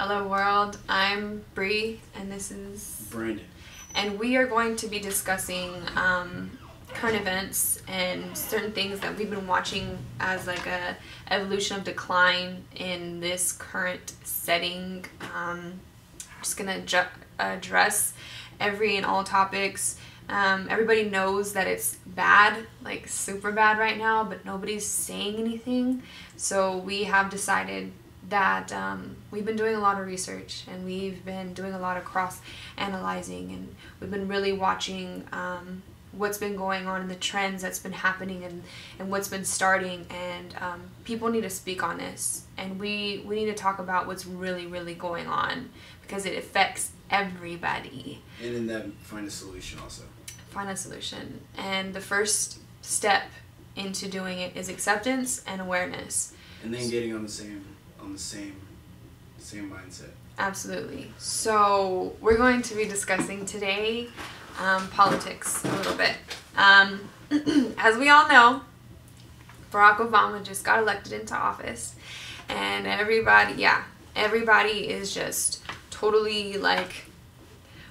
Hello world, I'm Bri and this is Brandon. And we are going to be discussing current events and certain things that we've been watching as like a evolution of decline in this current setting. Just gonna address every and all topics. Everybody knows that it's bad, like super bad right now, but nobody's saying anything. So we have decided that we've been doing a lot of research and we've been doing a lot of cross-analyzing, and we've been really watching what's been going on and the trends that's been happening and what's been starting, and people need to speak on this, and we need to talk about what's really going on because it affects everybody. And in that, find a solution also. Find a solution. And the first step into doing it is acceptance and awareness. And then getting on the same mindset. Absolutely. So we're going to be discussing today politics a little bit. As we all know, Barack Obama just got elected into office, and everybody is just totally like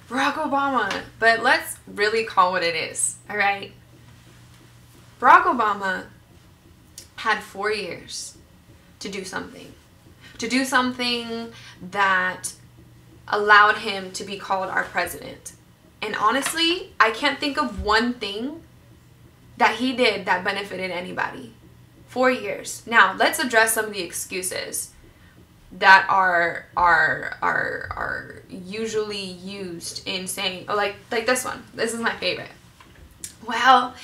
Barack Obama. But let's really call what it is, all right? Barack Obama had 4 years to do something. To do something that allowed him to be called our president. And honestly, I can't think of one thing that he did that benefited anybody. 4 years. Now, let's address some of the excuses that are usually used in saying, oh, like this one. This is my favorite. Well,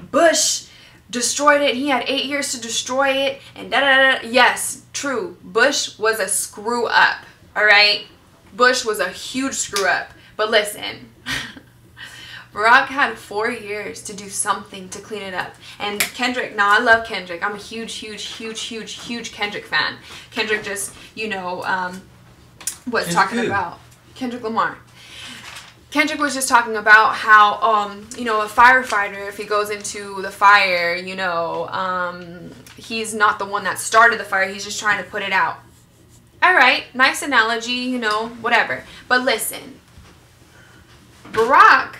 Bush destroyed it. He had 8 years to destroy it, and da-da-da. Yes, true. Bush was a screw up, all right? Bush was a huge screw up. But listen, Barack had 4 years to do something to clean it up. And Kendrick, now I love Kendrick. I'm a huge Kendrick fan. Kendrick just, you know, was talking about Kendrick Lamar. Kendrick was just talking about how, you know, a firefighter, if he goes into the fire, you know, he's not the one that started the fire. He's just trying to put it out. All right, nice analogy, you know, whatever. But listen, Barack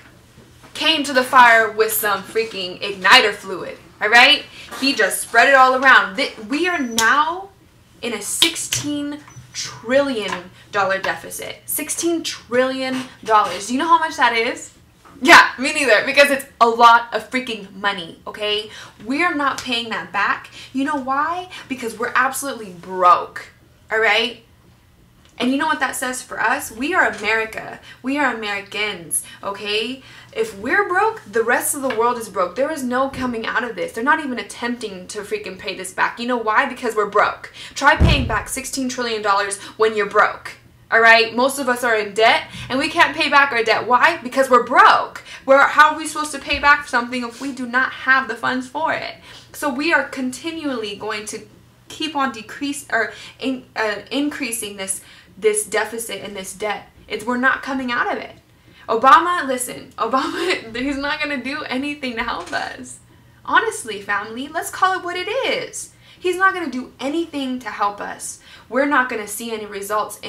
came to the fire with some freaking igniter fluid, all right? He just spread it all around. We are now in a $16 trillion deficit. $16 trillion. Do you know how much that is? Yeah, me neither, because it's a lot of freaking money, okay? We are not paying that back. You know why? Because we're absolutely broke, all right? And you know what that says for us? We are America. We are Americans, okay? If we're broke, the rest of the world is broke. There is no coming out of this. They're not even attempting to freaking pay this back. You know why? Because we're broke. Try paying back $16 trillion when you're broke, all right? Most of us are in debt, and we can't pay back our debt. Why? Because we're broke. How are we supposed to pay back something if we do not have the funds for it? So we are continually going to keep on increasing this deficit and this debt. We're not coming out of it. Obama, listen, Obama, he's not going to do anything to help us. Honestly, family, let's call it what it is. He's not going to do anything to help us. We're not going to see any results.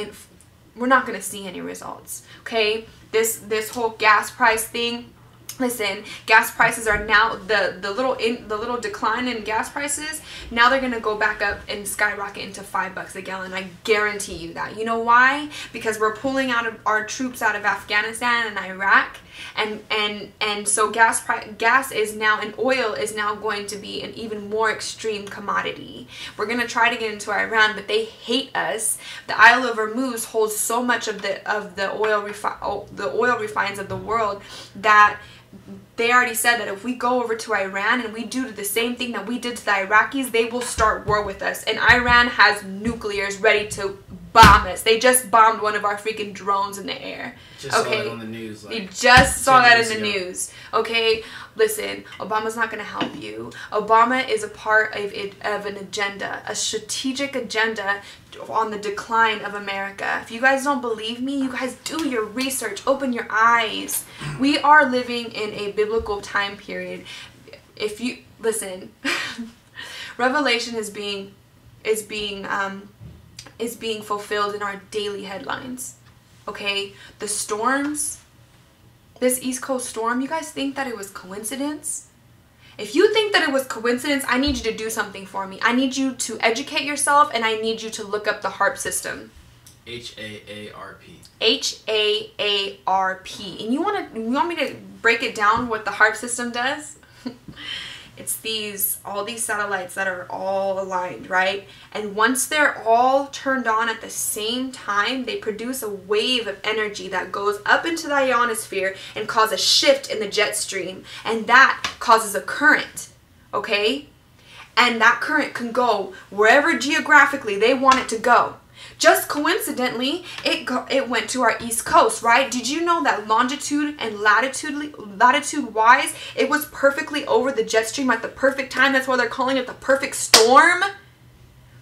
We're not going to see any results, okay? This whole gas price thing. Listen, gas prices are now the little decline in gas prices. Now they're gonna go back up and skyrocket into $5 a gallon. I guarantee you that. You know why? Because we're pulling out of our troops out of Afghanistan and Iraq, and so gas is now, and oil is now going to be an even more extreme commodity. We're gonna try to get into Iran, but they hate us. The Isle of Hormuz holds so much of the oil refines of the world that they already said that if we go over to Iran and we do the same thing that we did to the Iraqis, they will start war with us. And Iran has nuclears ready to bomb us. They just bombed one of our freaking drones in the air. Just saw it on the news. You just saw that in the news. Okay, listen, Obama's not going to help you. Obama is a part of an agenda, a strategic agenda on the decline of America. If you guys don't believe me, you guys do your research. Open your eyes. We are living in a biblical time period. If you listen, Revelation is being is being fulfilled in our daily headlines. Okay? The storms, this East Coast storm, you guys think that it was coincidence? If you think that it was coincidence, I need you to do something for me. I need you to educate yourself, and I need you to look up the HAARP system. HAARP. HAARP. And you want me to break it down what the HAARP system does? It's all these satellites that are all aligned, right? And once they're all turned on at the same time, they produce a wave of energy that goes up into the ionosphere and cause a shift in the jet stream. And that causes a current, okay? And that current can go wherever geographically they want it to go. Just coincidentally, it went to our East Coast, right? Did you know that longitude and latitude-wise, it was perfectly over the jet stream at the perfect time? That's why they're calling it the perfect storm.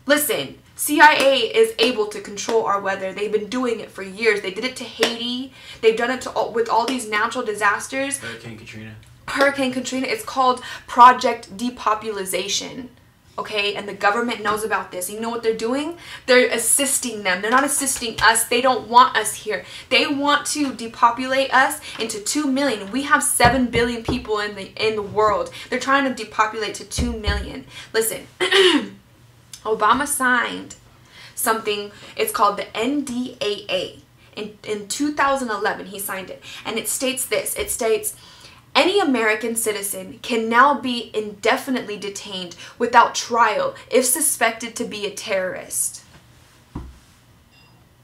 Listen, CIA is able to control our weather. They've been doing it for years. They did it to Haiti. They've done it with all these natural disasters. Hurricane Katrina. Hurricane Katrina. It's called Project Depopulation. Okay, and the government knows about this. You know what they're doing? They're assisting them. They're not assisting us. They don't want us here. They want to depopulate us into 2 million. We have 7 billion people in the world. They're trying to depopulate to 2 million. Listen, Obama signed something. It's called the NDAA. In 2011, he signed it. And it states this. It states, any American citizen can now be indefinitely detained without trial if suspected to be a terrorist.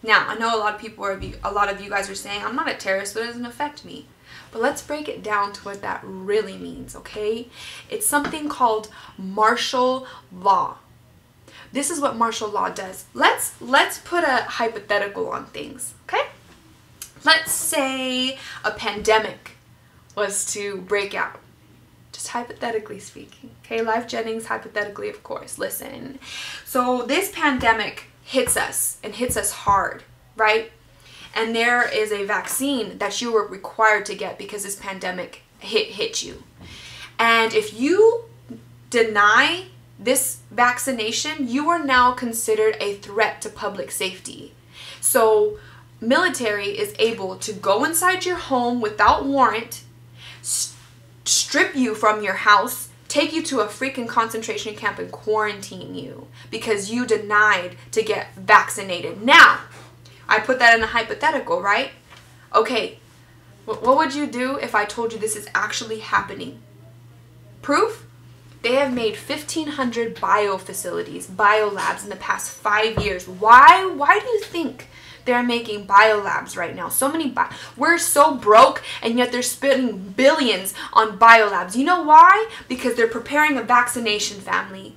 Now, I know a lot of you guys are saying, I'm not a terrorist, so it doesn't affect me. But let's break it down to what that really means, okay? It's something called martial law. This is what martial law does. Let's put a hypothetical on things, okay? Let's say a pandemic was to break out, just hypothetically speaking, okay? Life Jennings, hypothetically, of course. Listen, so this pandemic hits us and hits us hard, right? And there is a vaccine that you were required to get because this pandemic hit you. And if you deny this vaccination, you are now considered a threat to public safety. So military is able to go inside your home without warrant, strip you from your house, take you to a freaking concentration camp and quarantine you because you denied to get vaccinated. Now, I put that in a hypothetical, right? Okay, what would you do if I told you this is actually happening? Proof? They have made 1,500 bio facilities, bio labs in the past 5 years. Why do you think they're making biolabs right now? So many we're so broke, and yet they're spending billions on biolabs. You know why? Because they're preparing a vaccination, family.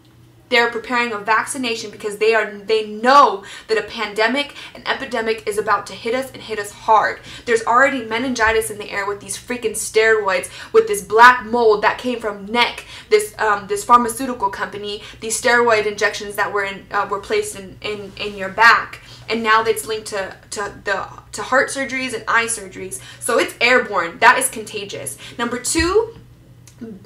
They're preparing a vaccination because they know that a pandemic, an epidemic is about to hit us and hit us hard. There's already meningitis in the air with these freaking steroids, with this black mold that came from NEC, this pharmaceutical company, these steroid injections that were placed in your back. And now that's linked to heart surgeries and eye surgeries. So it's airborne. That is contagious. Number 2,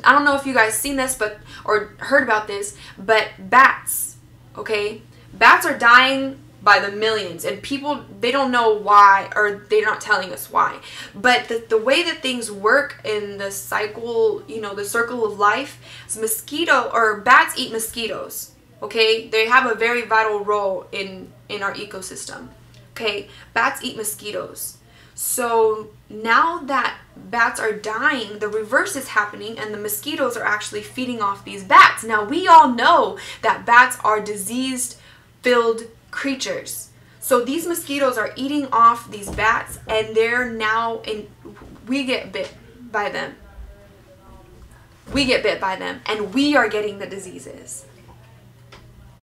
I don't know if you guys seen this or heard about this, but bats, okay? Bats are dying by the millions, and people, they don't know why, or they're not telling us why. But the way that things work in the cycle, the circle of life, is bats eat mosquitoes, okay? They have a very vital role in our ecosystem, okay? Bats eat mosquitoes. So now that bats are dying, the reverse is happening, and the mosquitoes are actually feeding off these bats. Now, we all know that bats are disease-filled creatures. So these mosquitoes are eating off these bats, and we get bit by them. We get bit by them, and we are getting the diseases.